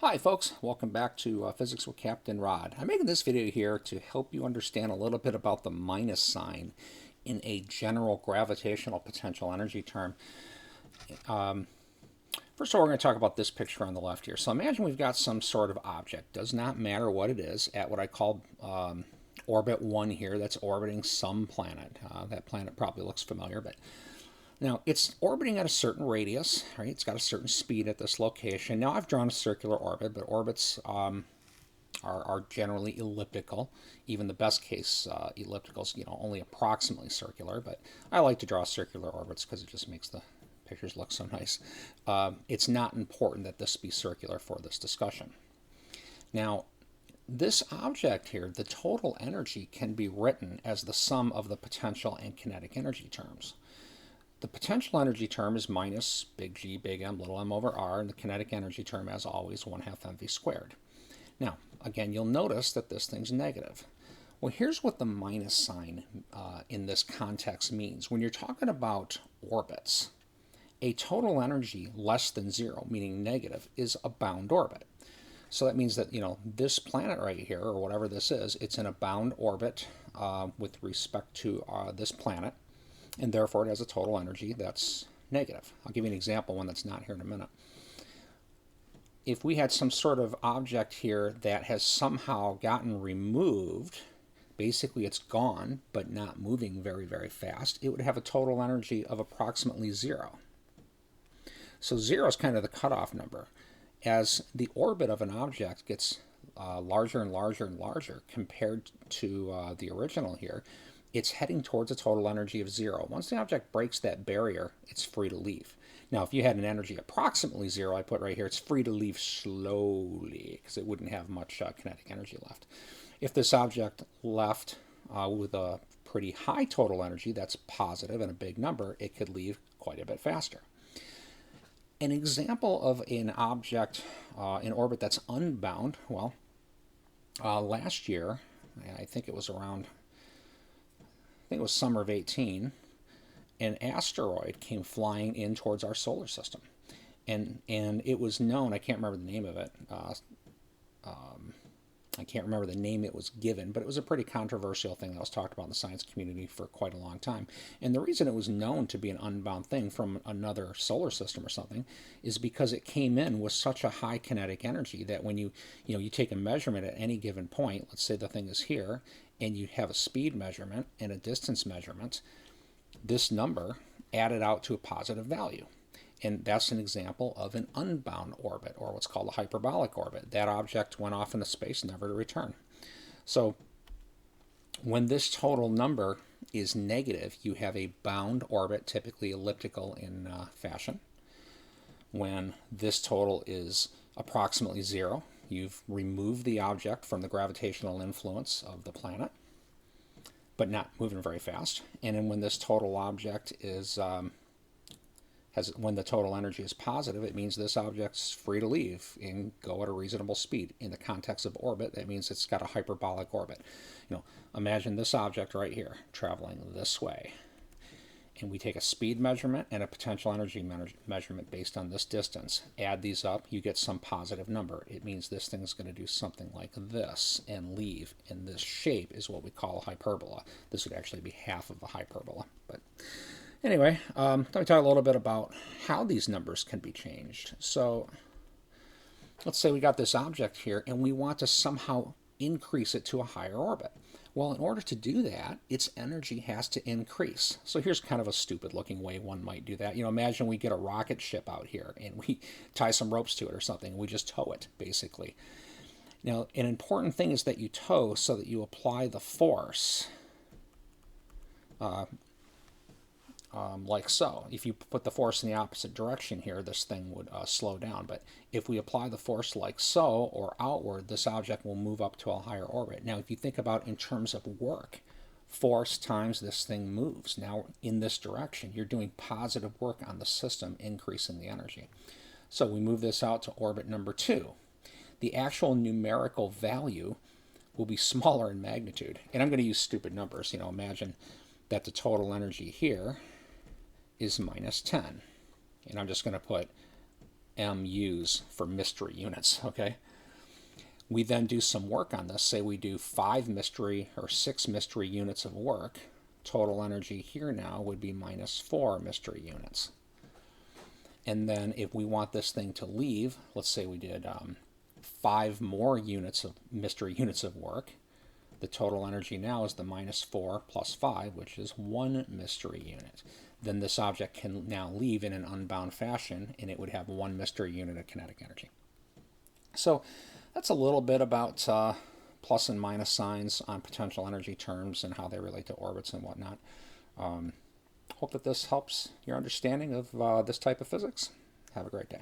Hi folks, welcome back to Physics with Captain Rod. I'm making this video here to help you understand a little bit about the minus sign in a general gravitational potential energy term. First of all, we're going to talk about this picture on the left here. So imagine we've got some sort of object, does not matter what it is, at what I call orbit 1 here, that's orbiting some planet. That planet probably looks familiar, but now, it's orbiting at a certain radius, right? It's got a certain speed at this location. Now, I've drawn a circular orbit, but orbits are generally elliptical. Even the best case ellipticals, only approximately circular. But I like to draw circular orbits because it just makes the pictures look so nice. It's not important that this be circular for this discussion. Now, this object here, the total energy can be written as the sum of the potential and kinetic energy terms. The potential energy term is minus big G, big M, little m over r, and the kinetic energy term, as always, 1/2 mv squared. Now, again, you'll notice that this thing's negative. Well, here's what the minus sign in this context means. When you're talking about orbits, a total energy less than 0, meaning negative, is a bound orbit. So that means that, this planet right here, or whatever this is, it's in a bound orbit with respect to this planet. And therefore it has a total energy that's negative. I'll give you an example, one that's not here in a minute. If we had some sort of object here that has somehow gotten removed, basically it's gone, but not moving very, very fast, it would have a total energy of approximately 0. So 0 is kind of the cutoff number. As the orbit of an object gets larger and larger and larger compared to the original here, it's heading towards a total energy of 0. Once the object breaks that barrier, it's free to leave. Now, if you had an energy approximately 0, I put right here, it's free to leave slowly because it wouldn't have much kinetic energy left. If this object left with a pretty high total energy, that's positive and a big number, it could leave quite a bit faster. An example of an object in orbit that's unbound, well, last year, I think it was summer of 18, an asteroid came flying in towards our solar system. And it was known, I can't remember the name of it, I can't remember the name it was given, but it was a pretty controversial thing that was talked about in the science community for quite a long time. And the reason it was known to be an unbound thing from another solar system or something is because it came in with such a high kinetic energy that when you take a measurement at any given point, let's say the thing is here, and you have a speed measurement and a distance measurement, this number added out to a positive value. And that's an example of an unbound orbit, or what's called a hyperbolic orbit. That object went off into space, never to return. So when this total number is negative, you have a bound orbit, typically elliptical in fashion. When this total is approximately 0, you've removed the object from the gravitational influence of the planet, but not moving very fast. And then when this total object is when the total energy is positive, it means this object's free to leave and go at a reasonable speed. In the context of orbit, that means it's got a hyperbolic orbit. Imagine this object right here traveling this way. And we take a speed measurement and a potential energy measurement based on this distance. Add these up, you get some positive number. It means this thing's going to do something like this and leave. And this shape is what we call a hyperbola. This would actually be half of a hyperbola. But anyway, let me talk a little bit about how these numbers can be changed. So let's say we got this object here and we want to somehow increase it to a higher orbit. Well, in order to do that, its energy has to increase. So here's kind of a stupid looking way one might do that. Imagine we get a rocket ship out here and we tie some ropes to it or something and we just tow it, basically. Now, an important thing is that you tow so that you apply the force like so. If you put the force in the opposite direction here, this thing would slow down. But if we apply the force like so or outward, this object will move up to a higher orbit. Now, if you think about in terms of work, force times this thing moves. Now, in this direction, you're doing positive work on the system, increasing the energy. So we move this out to orbit number 2. The actual numerical value will be smaller in magnitude. And I'm going to use stupid numbers. Imagine that the total energy here is minus 10. And I'm just going to put MUs for mystery units, okay? We then do some work on this. Say we do 5 mystery or 6 mystery units of work. Total energy here now would be minus 4 mystery units. And then if we want this thing to leave, let's say we did 5 more units of mystery units of work. The total energy now is the minus 4 plus 5, which is 1 mystery unit. Then this object can now leave in an unbound fashion, and it would have 1 mystery unit of kinetic energy. So that's a little bit about plus and minus signs on potential energy terms and how they relate to orbits and whatnot. Hope that this helps your understanding of this type of physics. Have a great day.